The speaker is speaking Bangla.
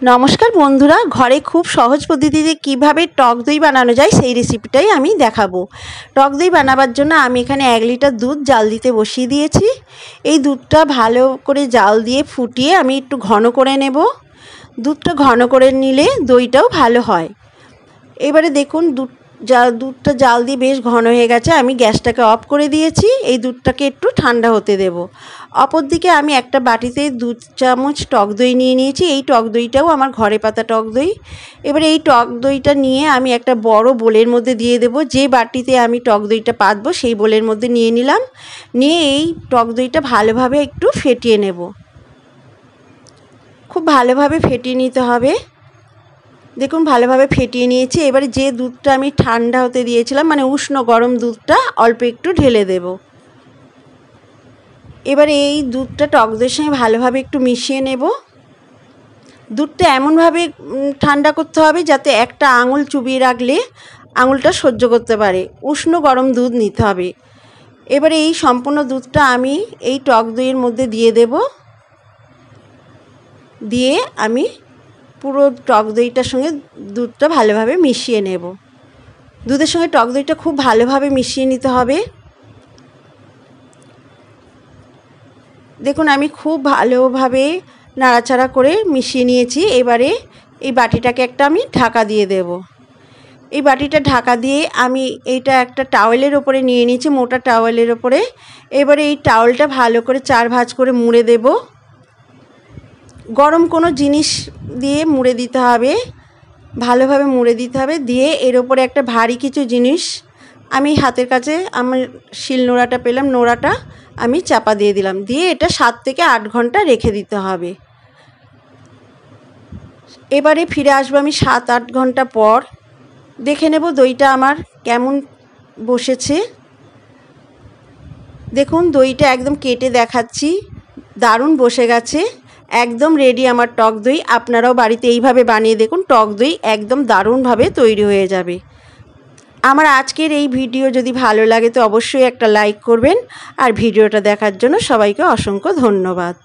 नमस्कार बंधुरा घरे खूब सहज पद्धतिते किभाबे टक दई बानानो जाए सेई रेसिपिटाई आमी देखाबो। टक दई बानाबार जोन्नो आमी एखाने 1 लिटार दूध जाल दिते बसिए दिएछि। एई दूधटा भालो करे जाल दिए फुटिए आमी एकटु घन करे नेब। दूधटा घन करे निले दईटाओ भालो हय। एबारे देखुन दूधटा जाल दिए बेश घन हये गेछे। आमी ग्यासटाके अफ करे दिएछि। एई दूधटाके एकटु ठांडा होते देब। अपरदिके आमी एकटा बाटिते 2 चामच टक दई निये निয়েছি। এই টক দইটাও আমার ঘরে পাতা টক দই। এবারে এই টক দইটা নিয়ে আমি একটা বড় বোলের মধ্যে দিয়ে দেব। যে বাটিতে আমি টক দইটা পাতবো সেই বোলের মধ্যে নিয়ে নিলাম। নিয়ে এই টক দইটা ভালোভাবে একটু ফেটিয়ে নেব। খুব ভালোভাবে ফেটিয়ে নিতে হবে। দেখুন ভালোভাবে ফেটিয়ে নিয়েছি। এবারে যে দুধটা আমি ঠান্ডা হতে দিয়েছিলাম মানে উষ্ণ গরম দুধটা অল্প একটু ঢেলে দেব। এবারে এই দুধটা টক দইয়ের সঙ্গে ভালোভাবে একটু মিশিয়ে নেব। দুধটা এমনভাবে ঠান্ডা করতে হবে যাতে একটা আঙুল চুবিয়ে রাখলে আঙুলটা সহ্য করতে পারে। উষ্ণ গরম দুধ নিতে হবে। এবারে এই সম্পূর্ণ দুধটা আমি এই টক দইয়ের মধ্যে দিয়ে দেব। দিয়ে আমি পুরো টক দইটার সঙ্গে দুধটা ভালোভাবে মিশিয়ে নেব। দুধের সঙ্গে টক দইটা খুব ভালোভাবে মিশিয়ে নিতে হবে। দেখুন আমি খুব ভালোভাবে নাড়াচাড়া করে মিশিয়ে নিয়েছি। এবারে এই বাটিটাকে একটা আমি ঢাকা দিয়ে দেব। এই বাটিটা ঢাকা দিয়ে আমি এইটা একটা টাওয়েলের উপরে নিয়ে নিয়েছি, মোটা টাওয়েলের উপরে। এবারে এই টাওয়েলটা ভালো করে 4 ভাঁজ করে মুড়ে দেব। গরম কোনো জিনিস দিয়ে মুড়ে দিতে হবে, ভালোভাবে মুড়ে দিতে হবে। দিয়ে এর উপরে একটা ভারী কিছু জিনিস আমি হাতের কাছে আমার শিল নোড়াটা পেলাম, নোড়াটা আমি চাপা দিয়ে দিলাম। দিয়ে এটা 7 থেকে 8 ঘন্টা রেখে দিতে হবে। এবারে ফিরে আসবো আমি 7-8 ঘন্টা পর। দেখে নেব দইটা আমার কেমন বসেছে। দেখুন দইটা একদম কেটে দেখাচ্ছি, দারুণ বসে গেছে। একদম রেডি আমার টক দই। আপনারাও বাড়িতে এইভাবে বানিয়ে দেখুন, টক দই একদম দারুণভাবে তৈরি হয়ে যাবে। আমার আজকের এই ভিডিও যদি ভালো লাগে তো অবশ্যই একটা লাইক করবেন। আর ভিডিওটা দেখার জন্য সবাইকে অসংখ্য ধন্যবাদ।